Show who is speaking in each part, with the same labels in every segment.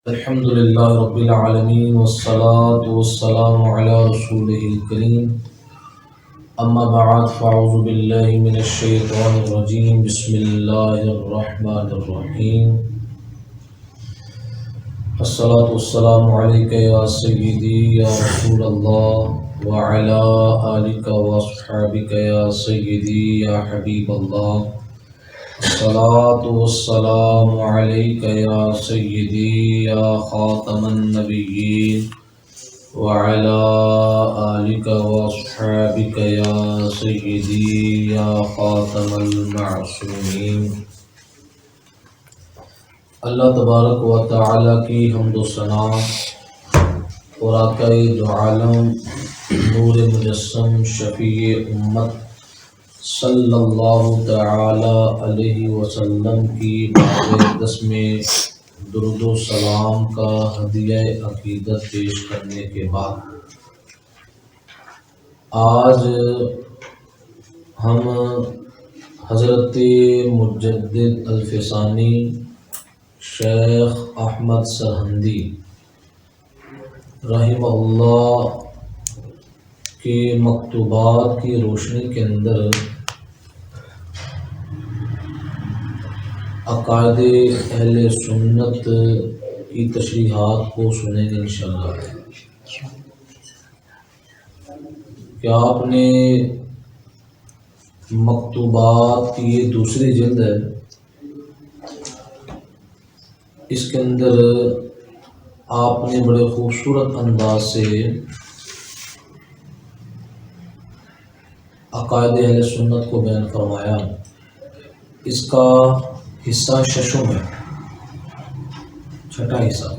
Speaker 1: الحمد لله رب العالمين والصلاة والسلام على رسوله الكريم أما بعد فأعوذ بالله من الشيطان الرجيم بسم الله الرحمن الرحيم الصلاة والسلام عليك يا سيدي يا رسول الله وعلى آلك وأصحابك يا سيدي يا حبيب الله الصلاة والسلام عليك يا سيدي يا خاتم النبيين وعلى آلك وأصحابك يا سيدي يا خاتم المعصومين۔ اللہ تبارک و تعالی کی حمد و ثنا اور آقا دو عالم نور مجسم شفیع امت صلی اللہ تعالی علیہ وسلم کی بارگاہ میں درود و سلام کا ہدیہ عقیدت پیش کرنے کے بعد آج ہم حضرت مجدد الفسانی شیخ احمد سرہندی رحمہ اللہ کے مکتوبات کی روشنی کے اندر عقائد اہل سنت کی تشریحات کو سنیں گے انشاءاللہ۔ کہ آپ نے مکتوبات کی یہ دوسری جلد ہے، اس کے اندر آپ نے بڑے خوبصورت انداز سے عقائد اہل سنت کو بیان فرمایا۔ اس کا حصہ ششم ہے، چھٹا حصہ،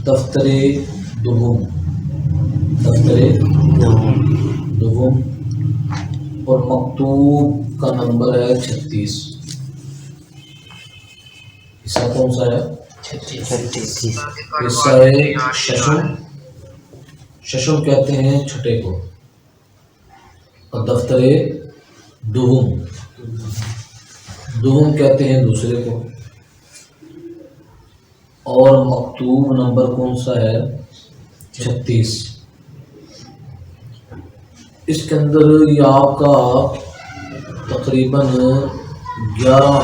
Speaker 1: دفتر دوم اور مکتوب کا نمبر ہے 36۔ حصہ کون سا ہے؟ 36۔ حصہ ہے ششم، ششم کہتے ہیں چھٹے کو، اور دفتر دوم کہتے ہیں دوسرے کو، اور مکتوب نمبر کون سا ہے؟ 36۔ اس کے اندر یہ آپ کا تقریباً 11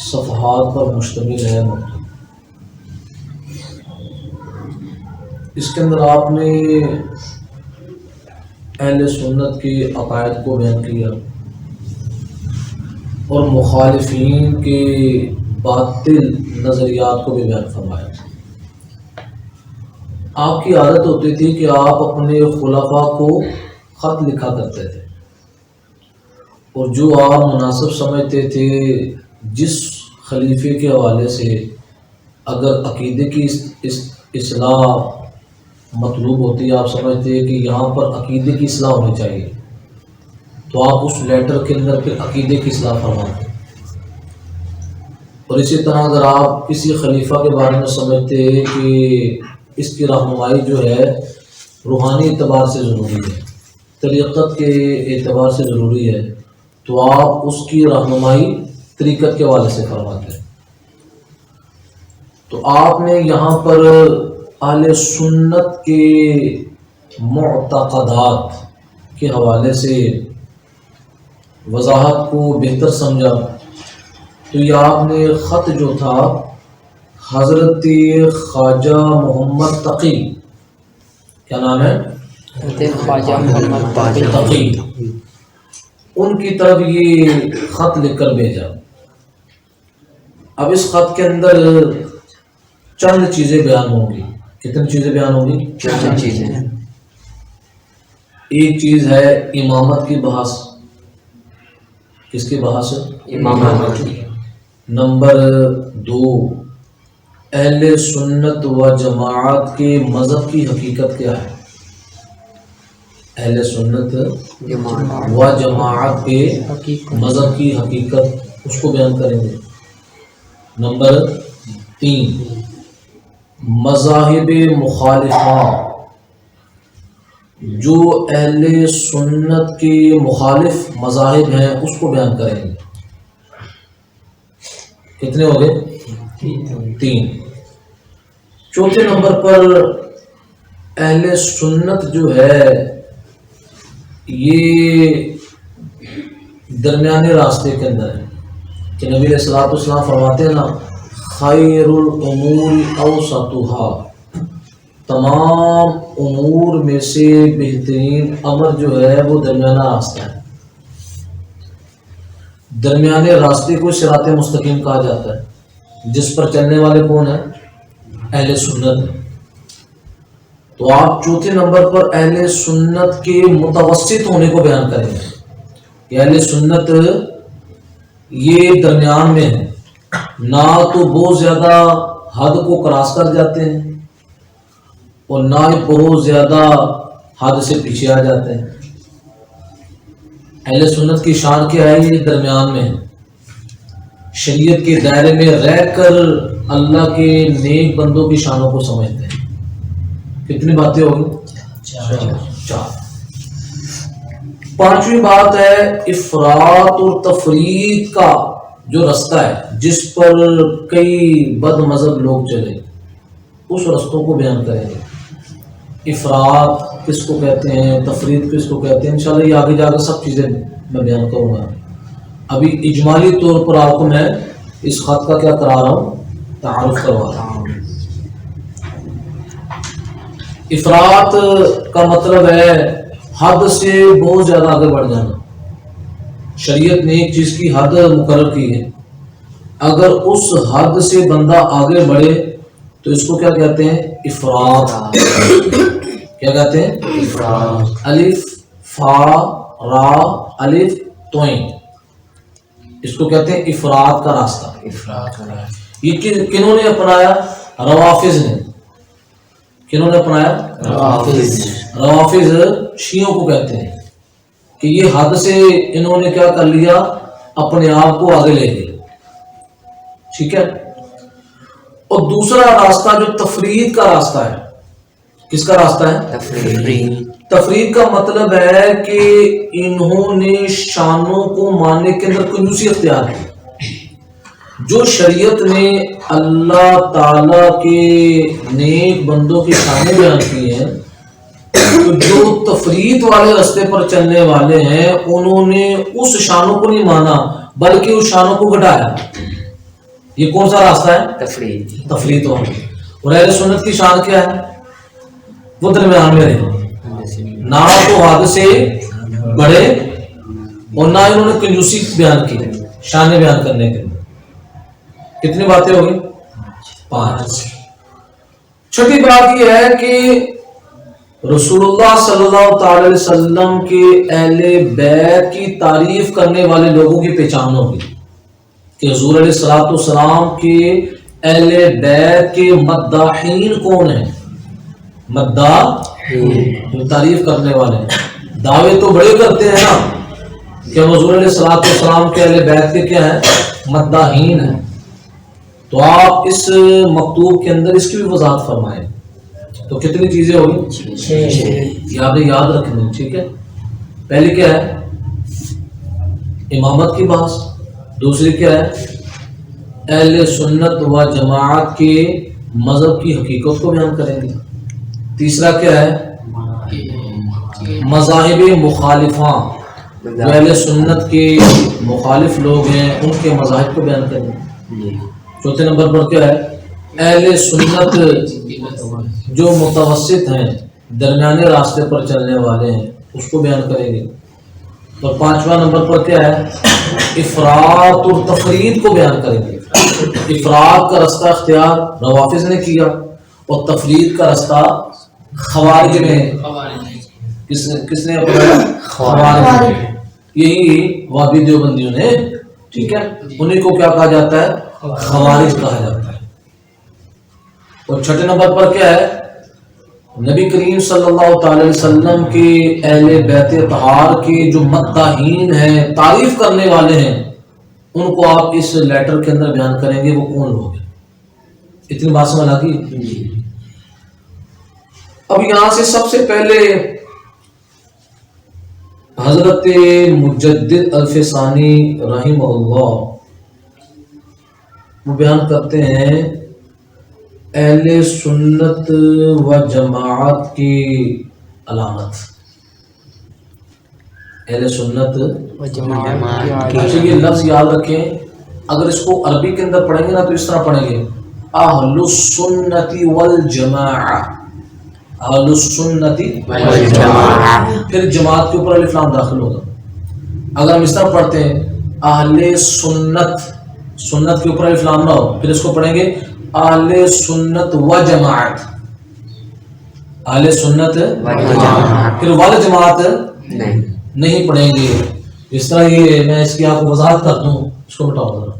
Speaker 1: صفحات پر مشتمل ہے مکتوب۔ اس کے اندر آپ نے اہل سنت کے عقائد کو بیان کیا اور مخالفین کے باطل نظریات کو بھی بیان فرمایا۔ آپ کی عادت ہوتی تھی کہ آپ اپنے خلفاء کو خط لکھا کرتے تھے، اور جو آپ مناسب سمجھتے تھے، جس خلیفے کے حوالے سے اگر عقیدے کی اصلاح مطلوب ہوتی، آپ سمجھتے کہ یہاں پر عقیدے کی اصلاح ہونی چاہیے، تو آپ اس لیٹر کے اندر پھر عقیدے کی اصلاح فرماتے۔ اور اسی طرح اگر آپ کسی خلیفہ کے بارے میں سمجھتے کہ اس کی رہنمائی جو ہے روحانی اعتبار سے ضروری ہے، طریقت کے اعتبار سے ضروری ہے، تو آپ اس کی رہنمائی طریقت کے حوالے سے فرماتے ہیں۔ تو آپ نے یہاں پر اہل سنت کے معتقدات کے حوالے سے وضاحت کو بہتر سمجھا، تو یہ آپ نے خط جو تھا حضرت خواجہ محمد تقی، کیا نام ہے؟
Speaker 2: خواجہ محمد
Speaker 1: تقی، ان کی طرف یہ خط لکھ کر بھیجا۔ اب اس خط کے اندر چند چیزیں بیان ہوں گی۔ کتنی چیزیں بیان ہوں گی؟
Speaker 2: چند چیزیں۔
Speaker 1: ایک چیز ہے امامت کی بحث۔ کس کی بحث؟
Speaker 2: امامت کی۔
Speaker 1: نمبر 2، اہل سنت و جماعت کے مذہب کی حقیقت کیا ہے؟ اہل سنت و جماعت کے مذہب کی حقیقت، اس کو بیان کریں گے۔ نمبر 3، مذاہب مخالفہ، جو اہل سنت کے مخالف مذاہب ہیں اس کو بیان کریں گے۔ کتنے ہو گئے؟ تین. چوتھے نمبر پر اہل سنت جو ہے یہ درمیانے راستے کے اندر ہے کہ نبی علیہ الصلوۃ والسلام فرماتے ہیں نا خیر الامور اوسطها، تمام امور میں سے بہترین امر جو ہے وہ درمیانہ راستہ ہے. درمیانے راستے کو صراط مستقیم کہا جاتا ہے جس پر چلنے والے کون ہیں؟ اہل سنت. تو آپ چوتھے نمبر پر اہل سنت کے متوسط ہونے کو بیان کریں گے کہ اہل سنت یہ درمیان میں ہے، نہ تو بہت زیادہ حد کو کراس کر جاتے ہیں اور نہ ہی بہت زیادہ حد سے پیچھے آ جاتے ہیں. اہل سنت کی شان کیا ہے؟ یہ درمیان میں ہے، شریعت کے دائرے میں رہ کر اللہ کے نیک بندوں کی شانوں کو سمجھتے ہیں. کتنی باتیں ہوگی؟ چار. پانچویں بات ہے افراط اور تفریط کا جو رستہ ہے جس پر کئی بد مذہب لوگ چلے، اس رستوں کو بیان کریں گے. افراط کس کو کہتے ہیں، تفریط کس کو کہتے ہیں، انشاءاللہ یہ آگے جا کر سب چیزیں میں بیان کروں گا. ابھی اجمالی طور پر آپ کو میں اس خط کا کیا کرا رہا ہوں؟ تعارف کروا رہا ہوں. افراط کا مطلب ہے حد سے بہت زیادہ آگے بڑھ جانا. شریعت نے ایک چیز کی حد مقرر کی ہے، اگر اس حد سے بندہ آگے بڑھے تو اس کو کیا کہتے ہیں؟ افراط. کیا کہتے ہیں؟ افراط. الف فا را الف توئیں، اس کو کہتے ہیں افراط کا راستہ. یہ کنہوں نے اپنایا؟ روافض نے. کنہوں نے اپنایا؟ روافض شیعوں کو کہتے ہیں کہ یہ حد سے انہوں نے کیا کر لیا؟ اپنے آپ کو آگے لے گئے. ٹھیک ہے. اور دوسرا راستہ جو تفریط کا راستہ ہے، کس کا راستہ ہے؟ تفریط کا مطلب ہے کہ انہوں نے شانوں کو ماننے کے اندر کنجوسی اختیار کی. جو شریعت نے اللہ تعالی کے نیک بندوں کی شانیں بیان کی ہیں، تو جو تفریط والے راستے پر چلنے والے ہیں انہوں نے اس شانوں کو نہیں مانا بلکہ اس شانوں کو گھٹایا. یہ کون سا راستہ ہے؟ تفریط والا. اور اہل سنت کی شان کیا ہے؟ وہ درمیان میں رہے، نہ تو حد سے بڑھے اور نہ انہوں نے کنجوسی بیان کی شانیں بیان کرنے کے لیے. کتنی باتیں ہوگی؟ 5. چھٹی بات یہ ہے کہ رسول اللہ صلی اللہ تعالی علیہ وسلم کے اہل بیت کی تعریف کرنے والے لوگوں کی پہچان ہوگی کہ حضور علیہ الصلوۃ والسلام کے اہل بیت کے مداحین کون ہیں؟ مداح جو تعریف کرنے والے ہیں. دعوے تو بڑے کرتے ہیں نا کہ حضور علیہ الصلوۃ والسلام کے اہل بیت کے کیا ہیں؟ مداحین ہیں. تو آپ اس مکتوب کے اندر اس کی بھی وضاحت فرمائیں. تو کتنی چیزیں ہوگی؟ 6. یہ آپ نے یاد رکھنا. ٹھیک ہے. پہلی کیا ہے؟ امامت کی بحث. دوسری کیا ہے؟ اہل سنت و جماعت کے مذہب کی حقیقت کو بیان کریں گے. تیسرا کیا ہے؟ مذاہب مخالفاں، جو اہل سنت کے مخالف لوگ ہیں ان کے مذاہب کو بیان کریں گے. چوتھے نمبر پر کیا ہے؟ اہل سنت جو متوسط ہیں، درمیانے راستے پر چلنے والے ہیں، اس کو بیان کریں گے. اور 5واں نمبر پر کیا ہے؟ افراط اور تفریط کو بیان کریں گے. افراط کا رستہ اختیار روافض نے کیا اور تفریط کا رستہ خوارج نے. کس نے اپنایا؟ خوارج نے. یہی وہابی دیوبندیوں نے. ٹھیک ہے. انہیں کو کیا کہا جاتا ہے؟ خوارج کہا جاتا ہے. اور چھٹے نمبر پر کیا ہے؟ نبی کریم صلی اللہ تعالی علیہ وسلم کے اہل بیت اطہار کے جو مداحین ہیں، تعریف کرنے والے ہیں، ان کو آپ اس لیٹر کے اندر بیان کریں گے وہ کون لوگ ہیں. اتنی بات سمجھ آ گئی؟ اب یہاں سے سب سے پہلے حضرت مجدد الفسانی رحمہ اللہ وہ بیان کرتے ہیں اہل سنت و جماعت کی علامت. اہل سنت اچھا یہ لفظ یاد رکھیں. اگر اس کو عربی کے اندر پڑھیں گے نا تو اس طرح پڑھیں گے اہل السنت والجماعہ. اہل السنت والجماعہ پھر جماعت کے اوپر الف لام داخل ہوگا. اگر ہم اس طرح پڑھتے ہیں اہل سنت، سنت کے اوپر الف لام نہ ہو، پھر اس کو پڑھیں گے اہل سنت و جماعت. اہل سنت پھر وال جماعت نہیں پڑھیں گے. اس طرح یہ میں اس کی آپ کو وضاحت کرتا ہوں، اس کو بتاؤ ذرا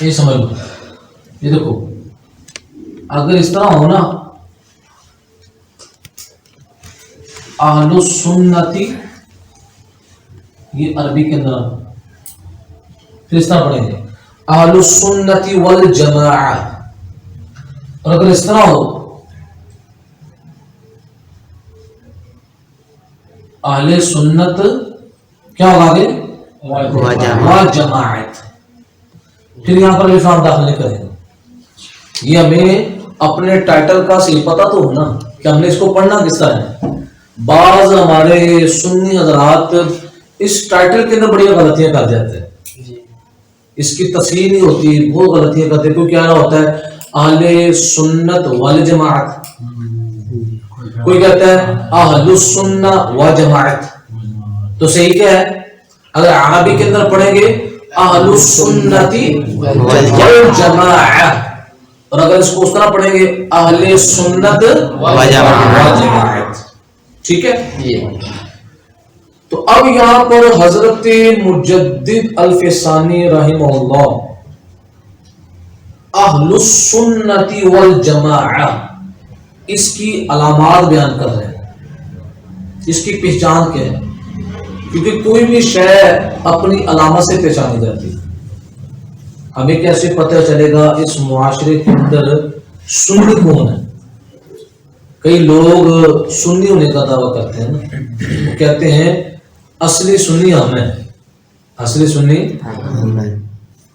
Speaker 1: یہ سمجھ لو. یہ دیکھو اگر اس طرح ہو نا اہل السنتی، یہ عربی کے اندر پھر اس طرح پڑھیں گے اہل السنت والجماعہ. اور اگر اس طرح ہو اہل سنت کیا ہوگا آگے والجماعت، پھر یہاں پر الف لام داخل نہیں کریں گے. یہ ہمیں اپنے ٹائٹل کا صحیح پتہ تو ہونا کہ ہم نے اس کو پڑھنا کس طرح ہے. بعض ہمارے سنی حضرات اس ٹائٹل کے اندر بڑی غلطیاں کر جاتے ہیں، اس کی تصحیح نہیں ہوتی، بہت غلطیاں کرتے ہیں. کوئی کیا ہوتا ہے اہل سنت والجماعت، کوئی کہتا ہے اہل السنہ والجماعت. تو صحیح کیا ہے؟ اگر عربی کے اندر پڑھیں گے اہل السنت والجماعہ، اور اگر اس کو اس طرح پڑھیں گے اہل سنت والجماعت. ٹھیک ہے. تو اب یہاں پر حضرت مجدد الفسانی رحمہ اللہ اہل السنت والجماعہ اس کی علامات بیان کر رہے ہیں، اس کی پہچان کیا ہے. کیونکہ کوئی بھی شے اپنی علامت سے پہچانی جاتی ہے. ہمیں کیسے پتہ چلے گا اس معاشرے کے اندر سنی کون ہے؟ کئی لوگ سنی ہونے کا دعویٰ کرتے ہیں نا، وہ کہتے ہیں اصلی سنی ہم ہیں. اصلی سنی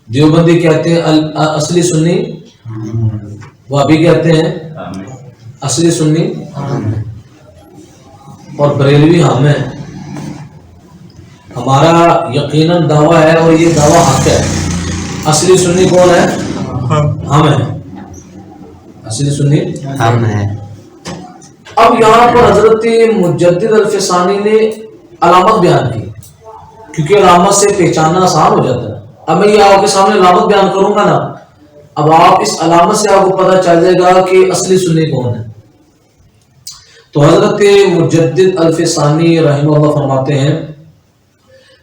Speaker 1: دیوبندی کہتے ہیں اصلی سنی، وہابی کہتے ہیں اصلی سنی، اور بریلوی ہم ہیں. ہمارا یقیناً دعویٰ ہے اور یہ دعویٰ حق ہے. اصلی سنی کون ہے؟ ہم ہیں. اصلی سنی ہم ہیں. اب یہاں پر حضرت مجدد الفسانی نے علامت بیان کی، کیونکہ علامت سے پہچاننا آسان ہو جاتا ہے. اب میں یہ آپ کے سامنے علامت بیان کروں گا نا، اب آپ اس علامت سے آپ کو پتہ چل جائے گا کہ اصلی سنی کون ہے. تو حضرت مجدد الفسانی رحمہ اللہ فرماتے ہیں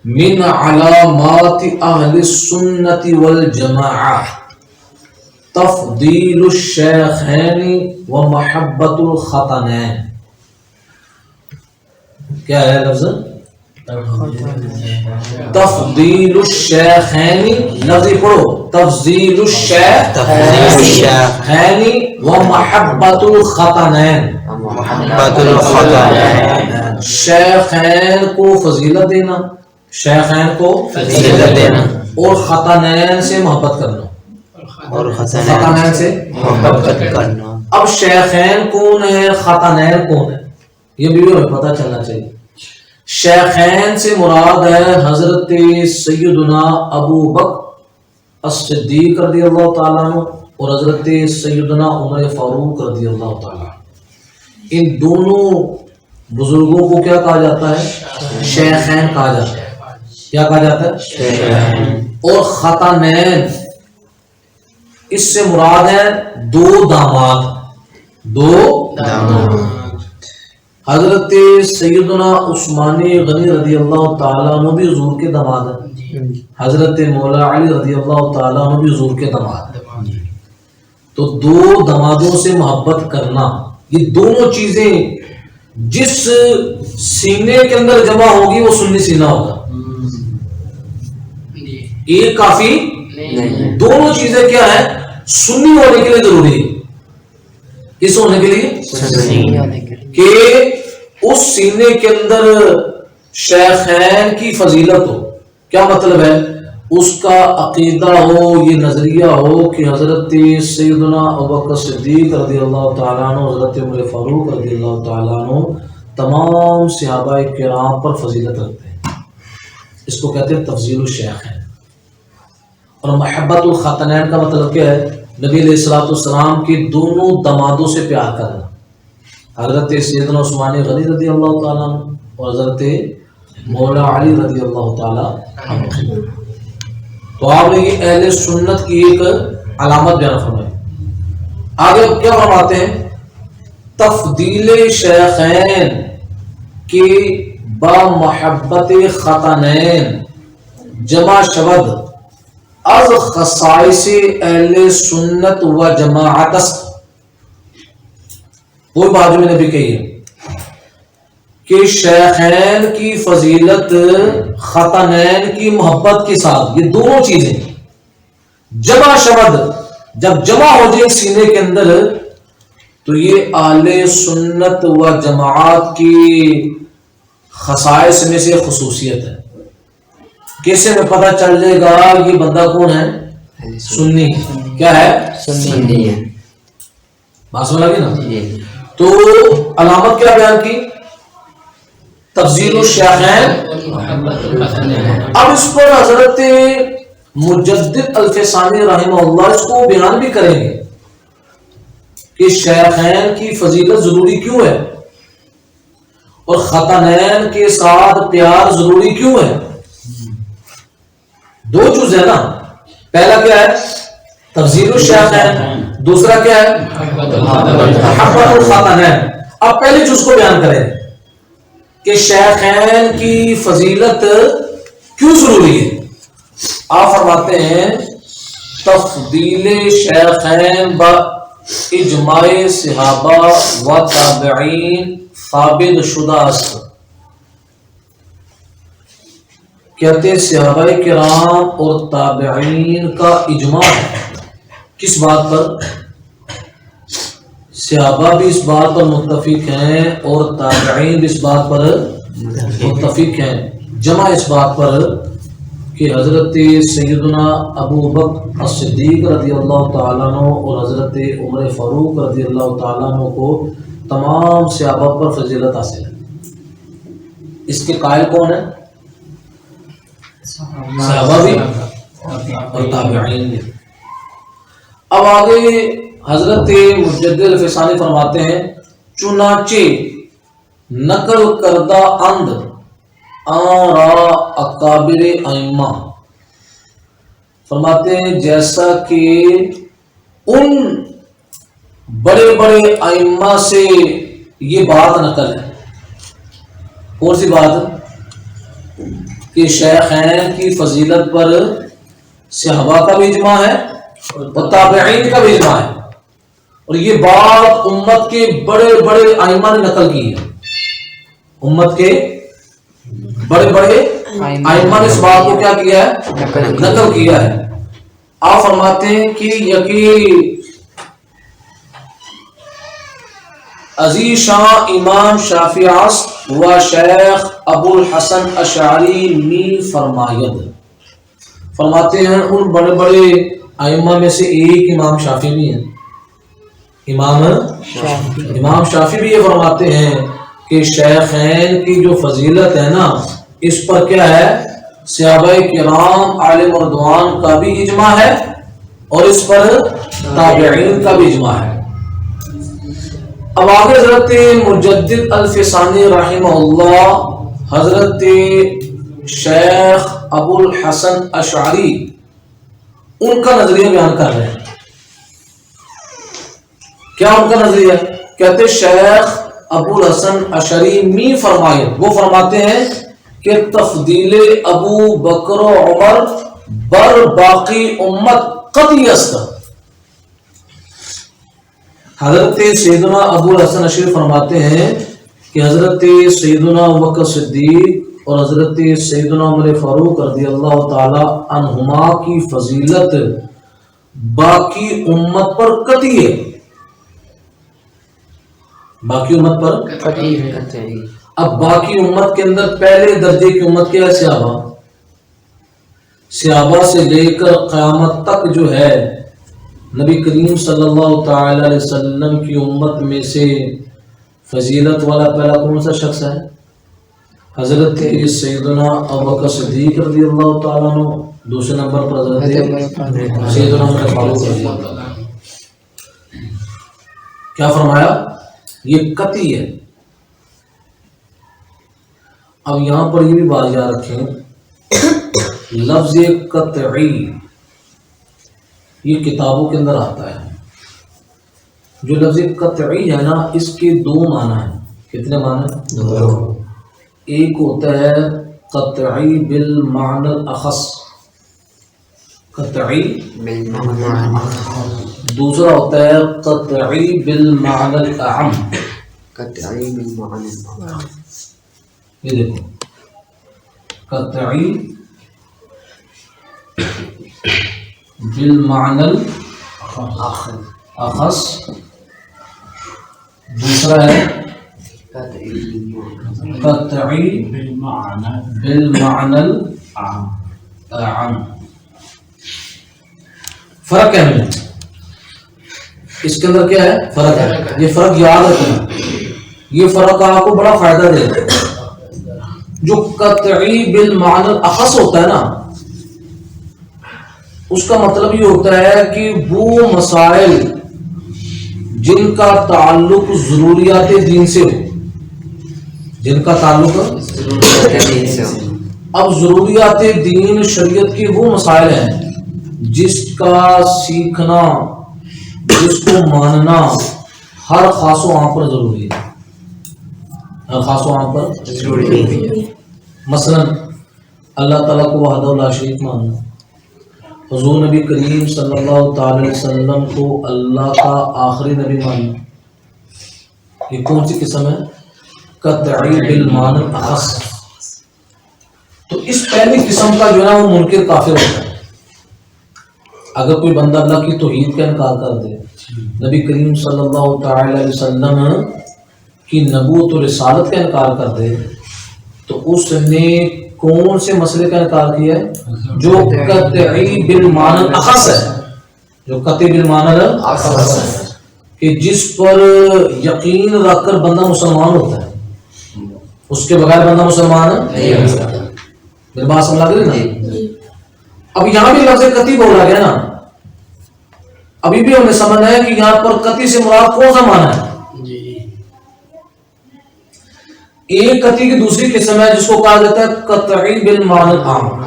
Speaker 1: من علامات اہل السنت والجماعہ تفضیل الشیخین و محبت الخطنین. کیا ہے لفظ؟ تفضیل الشیخین، لفظی پڑھو تفضیل الشیخین و محبت الخطنین. شیخین کو فضیلت دینا، شیخین کو فضیلت دینا، اور خطنین سے محبت کرنا، اور خطنین سے محبت کرنا. اب شیخین کون ہے، خطنین کون ہے، یہ بھی ہمیں پتہ چلنا چاہیے. شیخین سے مراد ہے حضرت سیدنا ابو بکر الصدیق رضی اللہ تعالیٰ عنہ اور حضرت سیدنا عمر فاروق رضی اللہ تعالیٰ. ان دونوں بزرگوں کو کیا کہا جاتا ہے؟ شیخین کہا جاتا ہے. کیا کہا جاتا ہے؟ شیخین. اور خطنین اس سے مراد ہے دو داماد. دو داماد حضرت سیدنا عثمانی غنی رضی اللہ تعالیٰ عنہ بھی حضور کے داماد ہیں، حضرت مولا علی رضی اللہ تعالیٰ عنہ بھی حضور کے داماد ہیں. تو دو دامادوں سے محبت کرنا، یہ دونوں چیزیں جس سینے کے اندر جمع ہوگی وہ سنی سینہ ہوگا. ایک کافی نہیں، دونوں چیزیں کیا ہے سنی ہونے کے لیے ضروری ہے. کس ہونے کے لیے؟ کہ اس سینے کے اندر شیخین کی فضیلت ہو. کیا مطلب ہے؟ اس کا عقیدہ ہو، یہ نظریہ ہو کہ حضرت سیدنا ابوبکر صدیق رضی اللہ تعالیٰ عنہ، حضرت عمر فاروق رضی اللہ تعالیٰ عنہ تمام صحابہ کرام پر فضیلت رکھتے ہیں. اس کو کہتے ہیں تفضیل الشیخین. اور محبت الخاتنین کا مطلب کیا ہے؟ نبی علیہ الصلوۃ والسلام کی دونوں دمادوں سے پیار کرنا. حضرت سیدنا عثمان غنی رضی اللہ تعالیٰ عنہ اور حضرت مولا علی رضی اللہ تعالیٰ عنہ. تو آپ نے یہ اہل سنت کی ایک علامت بیان فرمائی. آگے کیا فرماتے ہیں؟ تفضیل شیخین کی با محبت خاتنین جمع شود از خصائص اہل سنت و جماعت است. وہ بات جو میں نے بھی کہی ہے کہ شیخین کی فضیلت خاتنین کی محبت کے ساتھ، یہ دونوں چیزیں جمع شود، جب جمع ہو جائے سینے کے اندر تو یہ اہل سنت و جماعت کی خصائص میں سے خصوصیت ہے. کیسے میں پتہ چل جائے گا یہ بندہ کون ہے؟ سنی. کیا ہے؟
Speaker 2: سنی ہے.
Speaker 1: بات سمجھ لگی نا؟ تو علامت کیا بیان کی؟ تفضیل الشیخین. اب اس پر حضرت مجدد الفسانی رحمہ اللہ اس کو بیان بھی کریں گے کہ شیخین کی فضیلت ضروری کیوں ہے اور خاتنین کے ساتھ پیار ضروری کیوں ہے. دو چیز ہے نا، پہلا کیا ہے؟ تفضیل الشیخین، دوسرا کیا ہے؟ محبت الخاتنین. اب پہلی چیز کو بیان کریں کہ شیخین کی فضیلت کیوں ضروری ہے. آپ فرماتے ہیں تفضیل شیخین با اجماع صحابہ و تابعین ثابت شدہ است. کہتے ہیں صحابہ کرام اور تابعین کا اجماع ہے. کس بات پر؟ صحابہ بھی اس بات پر متفق ہیں اور تابعین بھی اس بات پر متفق ہیں. جمع اس بات پر کہ حضرت سیدنا ابو بکر الصدیق رضی اللہ تعالیٰ عنہ اور حضرت عمر فاروق رضی اللہ تعالیٰ عنہ کو تمام صحابہ پر فضیلت حاصل ہے. اس کے قائل کون ہیں؟ صحابہ بھی اور تابعین بھی. اب آگے حضرت مجدد الفسانی فرماتے ہیں چنانچہ نقل کردہ اند آرا اکابر ائمہ، فرماتے ہیں جیسا کہ ان بڑے بڑے ائمہ سے یہ بات نقل ہے. کون سی بات؟ کہ شیخین کی فضیلت پر صحابہ کا بھی اجماع ہے اور تابعین کا بھی اجماع ہے. اور یہ بات امت کے بڑے بڑے ائمہ نے نقل کی ہے. امت کے بڑے بڑے ائمہ نے اس بات کو کیا کیا ہے؟ نقل کیا ہے. آپ فرماتے ہیں کہ یقین عزیز شاہ امام شافعی و شیخ ابو الحسن اشعری می فرماید. فرماتے ہیں ان بڑے بڑے ائمہ میں سے ایک امام شافعی بھی ہیں. امام شافعی بھی یہ فرماتے ہیں کہ شیخین کی جو فضیلت ہے نا، اس پر کیا ہے؟ صحابہ کرام عالم رضوان کا بھی اجماع ہے اور اس پر تابعین کا بھی اجماع ہے. اب آگے حضرت مجدد الفسانی رحمہ اللہ حضرت شیخ ابو الحسن اشعری ان کا نظریہ بیان کر رہے ہیں. کیا ان کا نظریہ؟ کہتے شیخ ابو الحسن اشعری می فرمائے، وہ فرماتے ہیں کہ تفضیل ابو بکر و عمر بر باقی امت قطعی است. حضرت سیدنا ابو الحسن اشعری فرماتے ہیں کہ حضرت سیدنا ابوبکر صدیق اور حضرت سیدنا عمر فاروق رضی اللہ تعالی عنہما کی فضیلت باقی امت پر قطعی ہے. باقی امت پر اب باقی امت کے اندر پہلے درجے کی امت کیا ہے؟ صحابہ. صحابہ سے لے کر قیامت تک جو ہے نبی کریم صلی اللہ تعالی علیہ وسلم کی امت میں سے فضیلت والا پہلا کون سا شخص ہے؟ حضرت سیدنا ابوبکر صدیق رضی اللہ تعالیٰ عنہ، دوسرے نمبر پر حضرت سیدنا عمر فاروق رضی اللہ تعالیٰ عنہ۔ کیا فرمایا؟ یہ قطعی ہے۔ اب یہاں پر یہ بھی بات یاد رکھیں، لفظ قطعی یہ کتابوں کے اندر آتا ہے۔ جو لفظ قطعی ہے نا، اس کے دو معنی ہیں۔ کتنے معنی ہیں؟ دو۔ ایک ہوتا ہے قطعی بالمعنی الاخص، قطعی دوسرا ہوتا ہے قطعی بالمعنی الاعم۔
Speaker 2: قطعی بالمعنی الاعم،
Speaker 1: یہ دیکھو، قطعی بالمعنی الاخص، دوسرا ہے قطعی بالمعنی الاعم۔ فرق ہے ہمیں اس کے اندر، کیا ہے فرق ہے؟ یہ فرق یاد رکھنا، یہ فرق آپ کو بڑا فائدہ دے گا۔ جو قطعی بالمعنی الاخص ہوتا ہے نا، اس کا مطلب یہ ہوتا ہے کہ وہ مسائل جن کا تعلق ضروریات دین سے ہو، جن کا تعلق اب ضروریات دین شریعت کے وہ مسائل ہیں جس کا سیکھنا، جس کو ماننا ہر خاص و عام پر ضروری ہے، ہر خاص و عام پر ضروری ہے۔ مثلا اللہ تعالیٰ کو وحدہ لا شریک ماننا، حضور نبی کریم صلی اللہ تعالی علیہ وسلم کو اللہ کا آخری نبی ماننا، یہ کون سی قسم ہے؟ قطعی بالمعنی الاخص۔ تو اس پہلی قسم کا جو ہے وہ منکر کافر ہوتا ہے۔ اگر کوئی بندہ اللہ کی توحید کا انکار کر دے، نبی کریم صلی اللہ تعالی علیہ وسلم کی نبوت و رسالت کا انکار کر دے، تو اس نے کون سے مسئلے کا انکار کیا ہے؟ جو قطعی بالمعنی الاخص ہے، جو قطعی بالمعنی الاخص ہے، کہ جس پر یقین رکھ کر بندہ مسلمان ہوتا ہے، اس کے بغیر بندہ مسلمان نہیں ہو سکتا۔ میری بات سمجھ آ گئی نا؟ اب یہاں بھی لفظ قطعی بولا گیا نا، ابھی بھی ہمیں سمجھنا ہے کہ یہاں پر قطعی سے مراد کون سا معنی ہے۔ ایک قطعی کی دوسری قسم ہے جس کو کہا جاتا ہے قطعی بالمعنی العام۔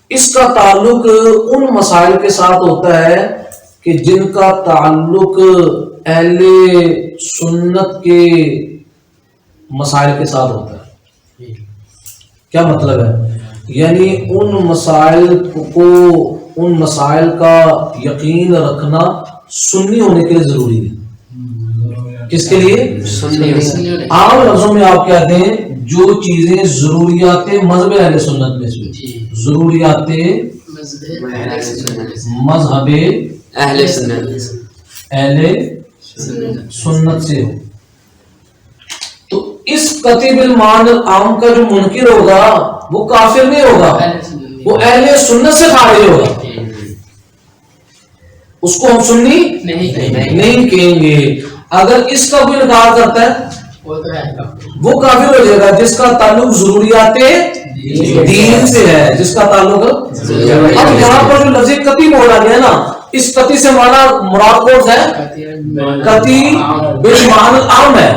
Speaker 1: اس کا تعلق ان مسائل کے ساتھ ہوتا ہے کہ جن کا تعلق اہل سنت کے مسائل کے ساتھ ہوتا ہے۔ کیا مطلب ہے؟ یعنی ان مسائل کا یقین رکھنا سنی ہونے کے لیے ضروری ہے۔ کس کے لیے؟ عام لفظوں میں آپ کہتے ہیں جو چیزیں ضروریات مذہب اہل سنت میں سے، ضروریات مذہب اہل سنت سے ہو، تو اس قطعی بالمعنی العام کا جو منکر ہوگا وہ کافر نہیں ہوگا، وہ اہل سنت سے خارج ہوگا، اس کو ہم سنی نہیں کہیں گے۔ اگر اس کا کوئی انکار کرتا ہے وہ کافر ہو جائے گا، جس کا تعلق ضروریات دین سے ہے، جس کا تعلق۔ اب یہاں پر جو لفظ قطعی بولا گیا نا، اس قطعی سے مراد کون ہے؟ قطعی بالمعنی العام ہے،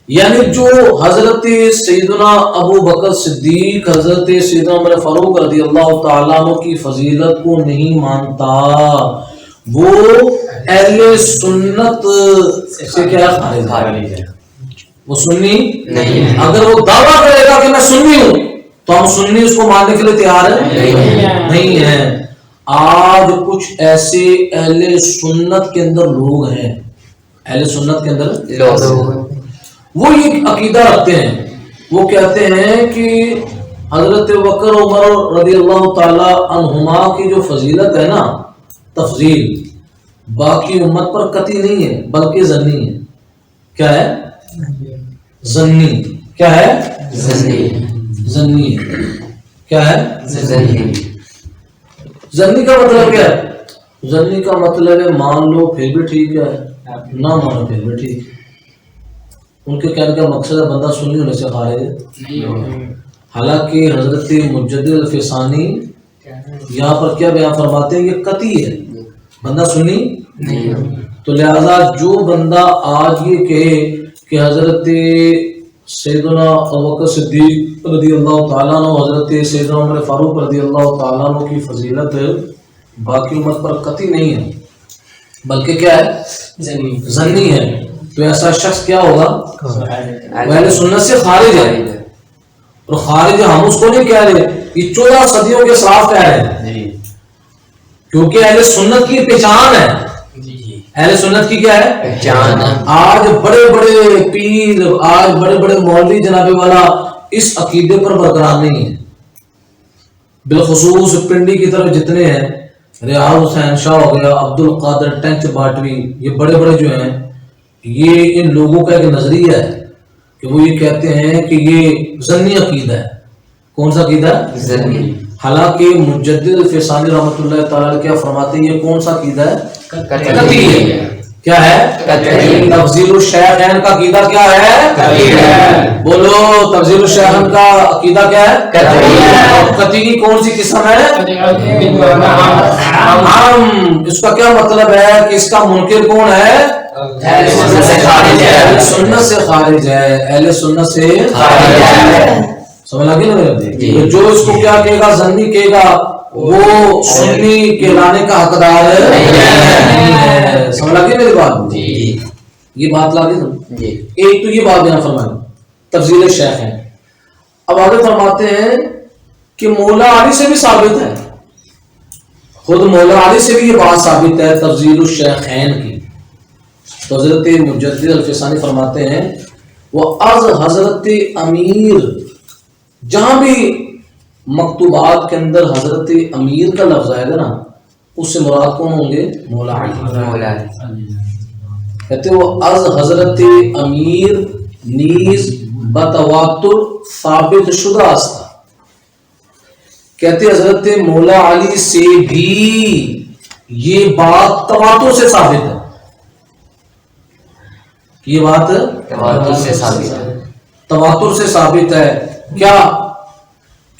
Speaker 1: یعنی جو حضرت سیدنا ابو بکر صدیق، حضرت سیدنا عمر فاروق رضی اللہ تعالیٰ عنہ کی فضیلت کو نہیں مانتا، وہ اہل سنت سے کیا خارج ہے، وہ سنی نہیں ہے۔ اگر وہ دعویٰ کرے گا کہ میں سنی ہوں تو ہم سنی اس کو ماننے کے لیے تیار نہیں ہیں۔ آج کچھ ایسے اہل سنت کے اندر لوگ ہیں، اہل سنت کے اندر لوگ وہ یہ عقیدہ رکھتے ہیں، وہ کہتے ہیں کہ حضرت بکر عمر رضی اللہ تعالی عنہما کی جو فضیلت ہے نا، تفضیل باقی امت پر قطعی نہیں ہے بلکہ ظنی ہے۔ کیا ہے؟ ظنی۔ کیا ہے؟ ظنی ہے۔ کیا ہے؟ زنی کا مطلب کیا ہے؟ زنی کا مطلب ہے مان لو پھر بھی ٹھیک ہے، نہ مانو پھر بھی ٹھیک ہے۔ ان کے کہنے کا مقصد ہے بندہ سنی ہونے سے خارج ہے۔ حالانکہ حضرت مجدد الفسانی یہاں پر کیا بیان فرماتے ہیں؟ یہ قطعی ہے، بندہ سنی نہیں۔ تو لہذا جو بندہ آج یہ کہے کہ حضرت سیدنا ابوبکر صدیق رضی اللہ تعالیٰ عنہ، حضرت سیدنا عمر فاروق رضی اللہ تعالیٰ عنہ کی فضیلت باقی امت پر قطعی نہیں ہے بلکہ کیا ہے؟ ظنی ہے، تو ایسا شخص کیا ہوگا؟ اہل سنت سے خارج ہے۔ اور خارج ہم اس کو نہیں کہہ رہے، یہ 14 صدیوں کے خلاف کہہ رہے ہیں، کیونکہ اہل سنت کی پہچان ہے۔ اہل سنت کی کیا ہے؟ پہچان۔ آج بڑے بڑے پیر، آج بڑے بڑے مولوی جناب والا اس عقیدے پر برقرار نہیں ہے، بالخصوص پنڈی کی طرف جتنے ہیں، ریاض حسین شاہ ہو گیا، عبد القادر ٹینچ باٹوی، یہ بڑے بڑے جو ہیں، یہ ان لوگوں کا ایک نظریہ ہے کہ وہ یہ کہتے ہیں کہ یہ ظنی عقیدہ ہے۔ کون سا عقیدہ ہے؟ ظنی۔ حالانکہ مجدد الفسانی رحمۃ اللہ تعالیٰ کیا فرماتے ہیں؟ یہ کون سا عقیدہ ہے؟ قطعی ہے۔ کیا ہے؟ قطعی۔ تفضیل الشیخین کا عقیدہ کیا ہے؟ قطعی ہے۔ بولو، تفضیل الشیخین کا عقیدہ کیا ہے؟ قطعی ہے۔ اور قطعی کون سی قسم ہے؟ اس کا کیا مطلب ہے کہ اس کا منکر کون ہے؟ اہل سنت سے خارج ہے۔ اہل سنت سے خارج ہے، اہل سنت سے خارج ہے۔ سمجھ لگی نا میرے؟ جو اس کو کیا کہے گا؟ ظنی کہے گا، وہ سنی کہلانے کا حقدار نہیں ہے۔ سمجھ لگی میری بات؟ یہ بات لا دی نا۔ ایک تو یہ بات بیان فرمائی تفضیل شیخ ہے۔ اب آگے فرماتے ہیں کہ مولا علی سے بھی ثابت ہے، خود مولا علی سے بھی یہ بات ثابت ہے تفضیل الشیخین کی۔ تو حضرت مجدد الفسانی فرماتے ہیں وہ از حضرت امیر، جہاں بھی مکتوبات کے اندر حضرت امیر کا لفظ آئے گا نا، اس سے مراد کون ہوں گے؟ مولا علی۔ کہتے وہ از حضرت امیر نیز بتواتر ثابت شدہ است، کہتے حضرت مولا علی سے بھی یہ بات تواتر سے ثابت ہے، یہ بات تواتر سے ثابت ہے۔ تواتر سے ثابت ہے کیا؟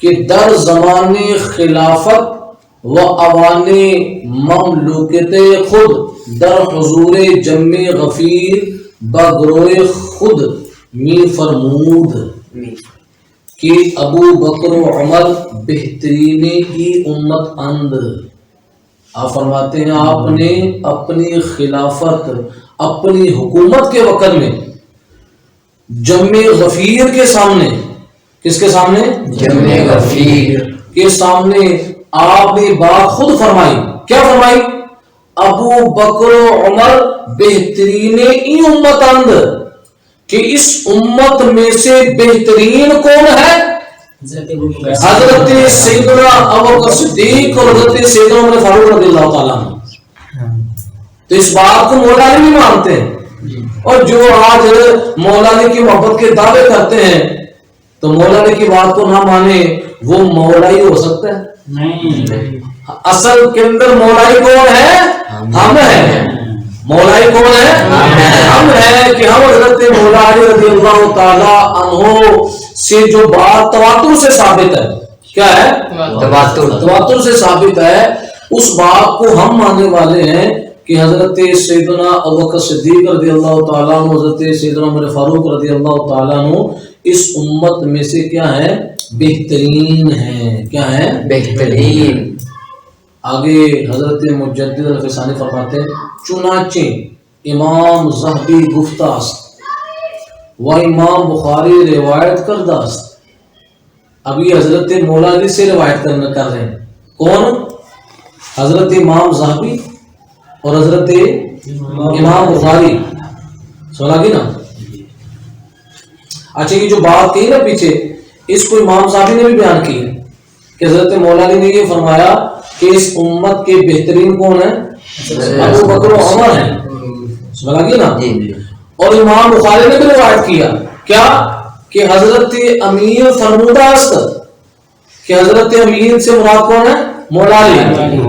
Speaker 1: کہ در زمان خلافت و اوان مملوکت خود در حضور جم غفیر بگروہ خود می فرمود کہ ابو بکر و عمر بہترین کی امت اند۔ آپ فرماتے ہیں آپ نے اپنی خلافت، اپنی حکومت کے وقت میں جم غفیر کے سامنے، کس کے سامنے؟ جم غفیر کے سامنے آپ نے بات خود فرمائی۔ کیا فرمائی؟ ابو بکر و عمر بہترین ای امت اند، کہ اس امت میں سے بہترین کون ہے؟ حضرت سیدنا ابوبکر صدیق اور حضرت سیدنا عمر فاروق رضی اللہ تعالیٰ عنہ۔ تو اس بات کو مولا علی بھی مانتے ہیں، اور جو آج مولا علی کی محبت کے دعوے کرتے ہیں تو مولا علی کی بات کو نہ مانے، وہ مولا ہی ہو سکتا ہے؟ نہیں۔ اصل کے اندر مولا ہی کون ہے؟ ہم ہیں۔ مولا ہی کون ہے؟ ہم ہیں، کہ ہم حضرت مولا علی رضی اللہ تعالی عنہ سے جو بات تواتر سے ثابت ہے، کیا ہے؟ تواتر سے ثابت ہے، اس بات کو ہم ماننے والے ہیں کہ حضرت سیدنا ابوبکر صدیق رضی اللہ تعالیٰ عنہ، حضرت سیدنا عمر فاروق رضی اللہ تعالیٰ عنہ اس امت میں سے کیا ہے؟ بہترین ہیں۔ کیا ہے؟ بہترین۔ آگے حضرت مجدد الفسانی فرماتے ہیں چنانچہ امام ذہبی گفتہ است و امام بخاری روایت کردہ است۔ ابھی حضرت مولا علی سے روایت کر رہے ہیں، کون؟ حضرت امام ذہبی اور حضرت امام بخاری۔ سنا گی نا؟ اچھا، یہ جو بات کی نا پیچھے، اس کو امام صاحب نے بھی بیان کی ہے کہ حضرت مولا علی نے یہ فرمایا کہ اس امت کے بہترین کون ہیں؟ ابو بکر و عمر ہیں۔ سنا گی نا؟ اور امام بخاری نے بھی روایت کیا کیا؟ کہ حضرت امیر فرمودہ است کہ حضرت امین سے مراد کون ہے؟ مولا علی.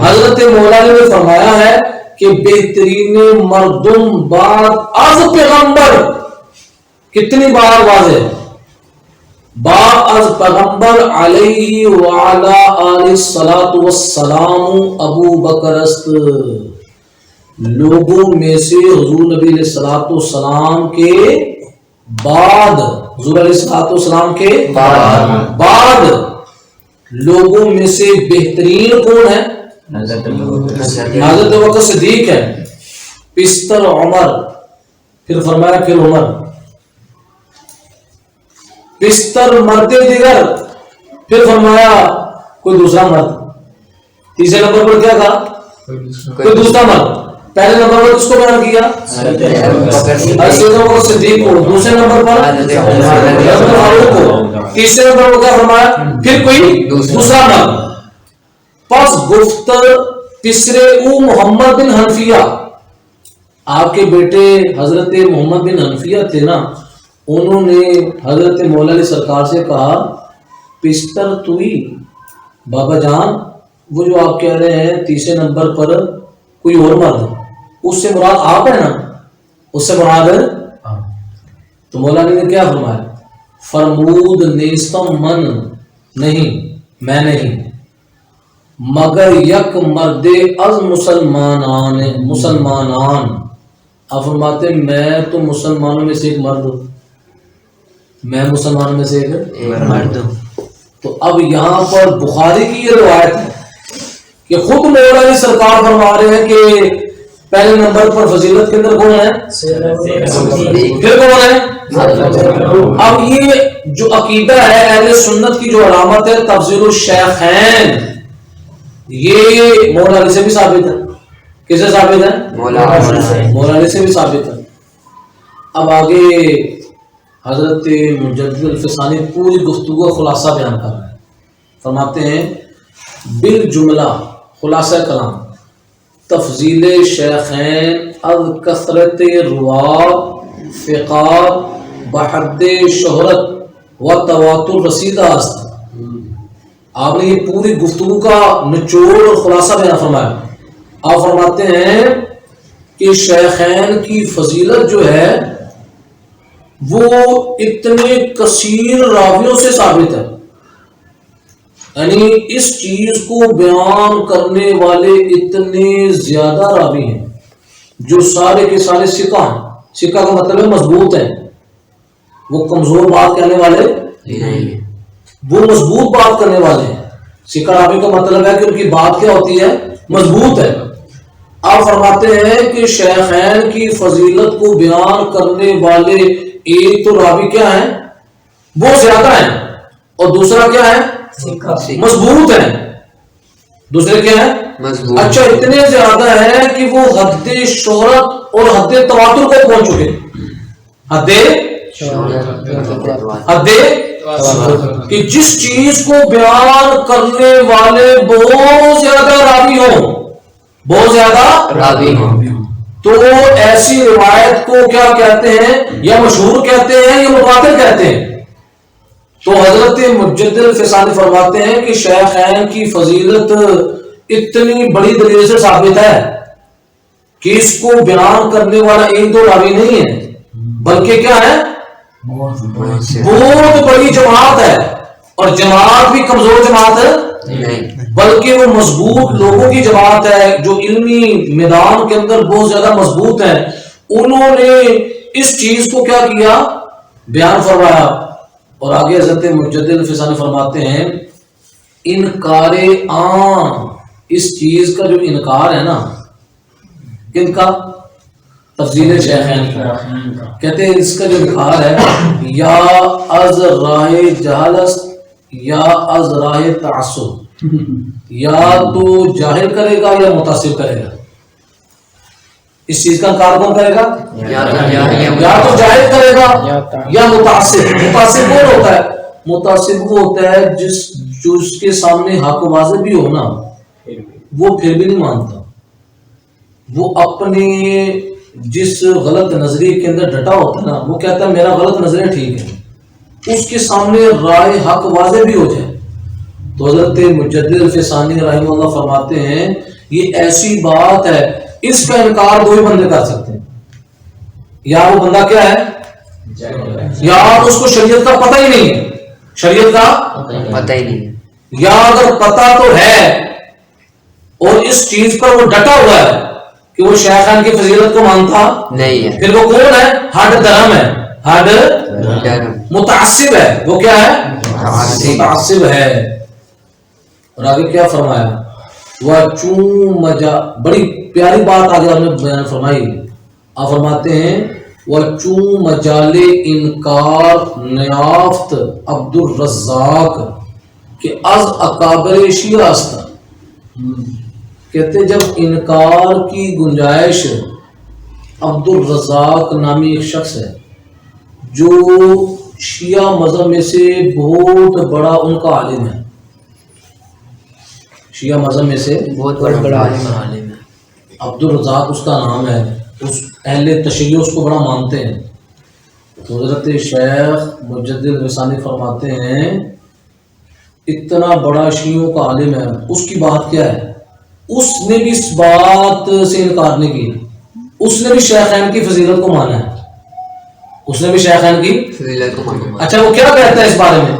Speaker 1: حضرت مولا علی نے فرمایا ہے کہ بہترین مردم بعد از پیغمبر. کتنی بار واضح؟ بعد از پیغمبر علیہ وعلا آلہ الصلاۃ والسلام ابو بکر است. لوگوں میں سے حضور نبی علیہ الصلوۃ والسلام کے بعد، حضور علیہ الصلوۃ والسلام کے بعد لوگوں میں سے بہترین کون ہے؟ حضرت بکر صدیق ہے، پستر عمر، پھر فرمایا پھر عمر، پستر مرد دیگر، پھر فرمایا کوئی دوسرا مرد. تیسرے نمبر پر کیا کہا؟ کوئی دوسرا مرد. پہلے نمبر پر کس کو بیان کیا؟ حضرت صدیق کو. دوسرے نمبر پر حضرت فاروق کو. تیسرے نمبر پر کیا فرمایا؟ پھر کوئی دوسرا مرد. پس گفتر تیسرے او محمد بن حنفیہ، آپ کے بیٹے حضرت محمد بن حنفیہ تھے نا، انہوں نے حضرت مولا علی سرکار سے کہا پستر توئی بابا جان، وہ جو آپ کہہ رہے ہیں تیسرے نمبر پر کوئی اور مرد، اس سے مراد آپ ہے نا؟ اس سے مراد ہے. تو مولا علی نے کیا فرمایا؟ فرمود نیستم من نہیں، میں نہیں، مگر یک مرد از مسلمانان. آپ فرماتے میں تو مسلمانوں میں سے ایک مرد ہوں، میں مسلمانوں میں سے ایک مرد ہوں. تو اب یہاں پر بخاری کی یہ روایت ہے کہ خود مولا علی سرکار فرما رہے ہیں کہ پہلے نمبر پر فضیلت کے اندر کون ہے؟ پھر کون ہے؟ اب یہ جو عقیدہ ہے اہل سنت کی جو علامت ہے تفضیل الشیخین، یہ مولا علی سے بھی ثابت ہے. کس سے ثابت ہے؟ مولا علی سے بھی ثابت ہے. اب آگے حضرت مجدد الفسانی پوری گفتگو کا خلاصہ بیان کر رہے ہیں. فرماتے ہیں بالجملہ خلاصہ کلام تفضیل شیخین از کثرت روات فقات بحد شہرت و تواتر رسیدہ است. آپ نے یہ پوری گفتگو کا نچوڑ اور خلاصہ بیان فرمایا. آپ فرماتے ہیں کہ شیخین کی فضیلت جو ہے وہ اتنے کثیر راویوں سے ثابت ہے، یعنی اس چیز کو بیان کرنے والے اتنے زیادہ راوی ہیں جو سارے کے سارے ثقہ ہیں. ثقہ کا مطلب ہے مضبوط ہیں، وہ کمزور بات کہنے والے نہیں، وہ مضبوط بات کرنے والے ہیں. ثقہ راوی کا مطلب ہے کہ ان کی بات کیا ہوتی ہے؟ مضبوط ہے. آپ فرماتے ہیں کہ شیخین کی فضیلت کو بیان کرنے والے ایک تو راوی کیا ہیں؟ وہ زیادہ ہیں، اور دوسرا کیا ہے؟ مضبوط ہیں. دوسرے کیا ہے؟ مضبوط. اچھا اتنے زیادہ ہے کہ وہ حد شہرت اور حد تواتر کو پہنچ چکے. حد کہ جس چیز کو بیان کرنے والے بہت زیادہ راوی ہوں، بہت زیادہ راوی ہوں، تو ایسی روایت کو کیا کہتے ہیں؟ یا مشہور کہتے ہیں یا متواتر کہتے ہیں. تو حضرت مجدد الفسانی فرماتے ہیں کہ شیخین کی فضیلت اتنی بڑی دلیل سے ثابت ہے کہ اس کو بیان کرنے والا ایک دو راوی نہیں ہے، بلکہ کیا ہے؟ بہت بڑی جماعت ہے. اور جماعت بھی کمزور جماعت ہے، بلکہ وہ مضبوط لوگوں کی جماعت ہے جو علمی میدان کے اندر بہت زیادہ مضبوط ہیں. انہوں نے اس چیز کو کیا کیا؟ بیان فرمایا. اور آگے حضرت مجدد الفسانی فرماتے ہیں انکار عام، اس چیز کا جو انکار ہے نا، کن کا؟ تفضیل شیخین کا. کہتے ہیں اس کا جو انکار ہے یا از راہ جہالت یا از راہ تعصب، یا تو جاہل کرے گا یا متعصب کرے گا. اس چیز کا انکار کون کرے گا؟ یا تو جاہل کرے گا یا متعصب. متعصب کون ہوتا ہے؟ متعصب وہ ہوتا ہے جو اس کے سامنے حق واضح بھی ہو نا، وہ پھر بھی نہیں مانتا. وہ اپنے جس غلط نظریے کے اندر ڈٹا ہوتا ہے نا، وہ کہتا ہے میرا غلط نظریہ ٹھیک ہے. اس کے سامنے رائے حق واضح بھی ہو جائے تو حضرت مجدد الفسانی رحمہ اللہ فرماتے ہیں یہ ایسی بات ہے اس کا انکار دو ہی بندے کر سکتے ہیں، یا وہ بندہ کیا ہے، یا اس کو شریعت کا پتہ ہی نہیں ہے، شریعت کا
Speaker 2: پتہ ہی نہیں ہے،
Speaker 1: یا اگر پتہ تو ہے اور اس چیز پر وہ ڈٹا ہوا ہے کہ وہ شیخان کی فضیلت کو مانتا
Speaker 2: نہیں ہے،
Speaker 1: پھر وہ کون ہے، ہڈ درم ہے، ہڈ متعصب ہے، وہ کیا ہے، متعصب ہے۔ اور آگے کیا فرمایا، وہ چون مجا، بڑی پیاری بات آگے آپ نے بیان فرمائی، آپ فرماتے ہیں وہ چون مجال انکار نیافت عبد الرزاق کہ از اکابر شیعہ است، کہتے جب انکار کی گنجائش عبد الرزاق نامی ایک شخص ہے جو شیعہ مذہب میں سے بہت بڑا ان کا عالم ہے، شیعہ مذہب میں سے
Speaker 2: بہت بڑا عالم ہے،
Speaker 1: عبد الرزاق اس کا نام ہے، اس اہل تشیع اس کو بڑا مانتے ہیں، تو حضرت شیخ مجدد الفسانی فرماتے ہیں اتنا بڑا شیعوں کا عالم ہے، اس کی بات کیا ہے، اس نے بھی اس بات سے انکار نہیں کیا، اس نے بھی شیخین کی فضیلت کو مانا ہے، اس نے بھی شیخین کی
Speaker 2: فضیلت کو مانا۔
Speaker 1: اچھا وہ کیا کہتا ہے اس بارے میں،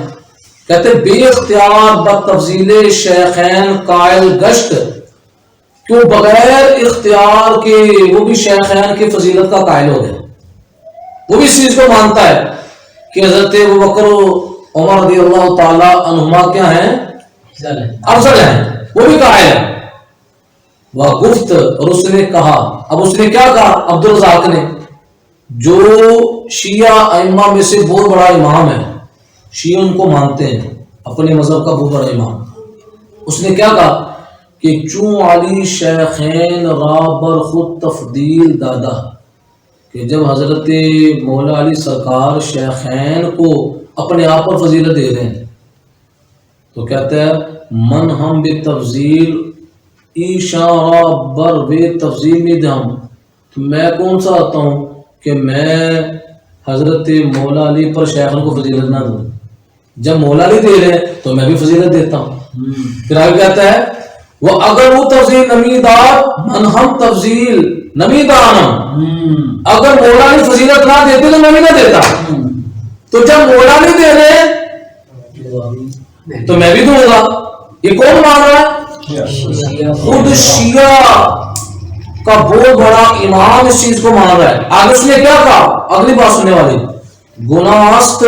Speaker 1: کہتے بے اختیار بتفضیل شیخین قائل گشت، کیوں بغیر اختیار کے وہ بھی شیخین کی فضیلت کا قائل ہو گیا، وہ بھی اس چیز کو مانتا ہے کہ حضرت ابوبکر و عمر رضی اللہ تعالی عنہما کیا ہیں، افضل ہیں، وہ بھی قائل ہے۔ وہ گفت، اور اس نے کہا، اب اس نے کیا کہا عبد الرزاق نے، جو شیعہ ائمہ میں سے بہت بڑا امام ہے، شیعہ ان کو مانتے ہیں اپنے مذہب کا بہت بڑا امام، اس نے کیا کہا کہ چون علی شیخین را بر خود تفضیل دادا، کہ جب حضرت مولا علی سرکار شیخین کو اپنے آپ پر فضیلت دے رہے ہیں تو کہتا ہے من ہم بے تفضیل ایشارہ بر بے تفضیل میں دم، تو میں کون سا آتا ہوں کہ میں حضرت مولا علی پر شیخین کو فضیلت نہ دوں، جب مولا علی دے رہے ہیں تو میں بھی فضیلت دیتا ہوں۔ پھر آگے کہتا ہے وہ اگر وہ تفضیل نمیدار من ہم تفضیل نمیدانم، اگر مولا علی فضیلت نہ دیتے تو میں بھی نہ دیتا، تو جب مولا علی دے رہے تو میں بھی دوں گا۔ یہ کون مان رہا ہے؟ خود شیعہ کا بہت بڑا امام اس چیز کو مان رہا ہے۔ آگے اس نے کیا کہا، اگلی بات سننے والی، گناہ است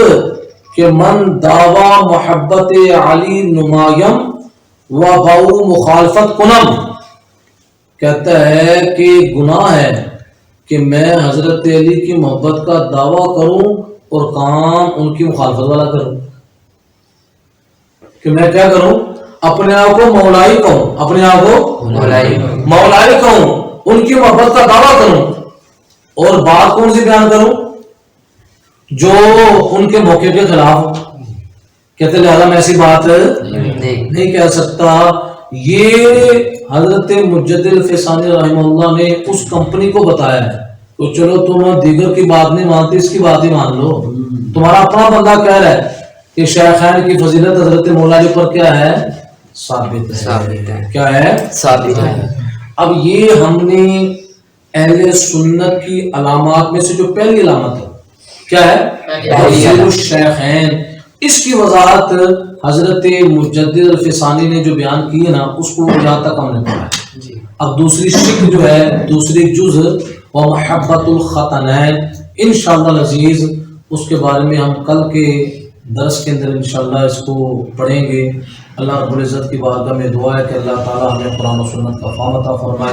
Speaker 1: کہ من دعوی محبت علی نمایم و باؤ مخالفت کنم، کہتا ہے کہ گناہ ہے کہ میں حضرت علی کی محبت کا دعویٰ کروں اور کام ان کی مخالفت والا کروں، کہ میں کیا کروں، اپنے آپ کو مولائی کہوں، اپنے آپ کو مولائی کہوں، ان کی محبت کا دعویٰ کروں، اور بات کون سی بیان کروں جو ان کے موقع کے خلاف، کہتے لہذا میں ایسی بات نہیں کہہ سکتا۔ یہ حضرت مجدد الفسانی رحمہ اللہ نے اس کمپنی کو بتایا ہے تو چلو تم دیگر کی بات نہیں مانتے، اس کی بات ہی مان لو، تمہارا اپنا بندہ کہہ رہا ہے کہ شیخین کی فضیلت حضرت مولا علی پر کیا ہے، ثابت ہے، کیا ہے، ثابت ہے۔ اب یہ ہم نے اہل سنت کی علامات میں سے جو پہلی علامت ہے کیا ہے، تفضیل الشیخین، اس کی وضاحت حضرت مجدد الفسانی نے جو بیان کی ہے نا، اس کو یہاں تک ہم نے پڑھا ہے۔ اب دوسری شکل جو ہے، دوسری جز و محبت الختنین، انشاءاللہ العزیز اس کے بارے میں ہم کل کے درس کے اندر انشاءاللہ اس کو پڑھیں گے۔ اللہ رب العزت کی بارگاہ میں دعا ہے کہ اللہ تعالی ہمیں قرآن و سنت کا فہم عطا فرمائے۔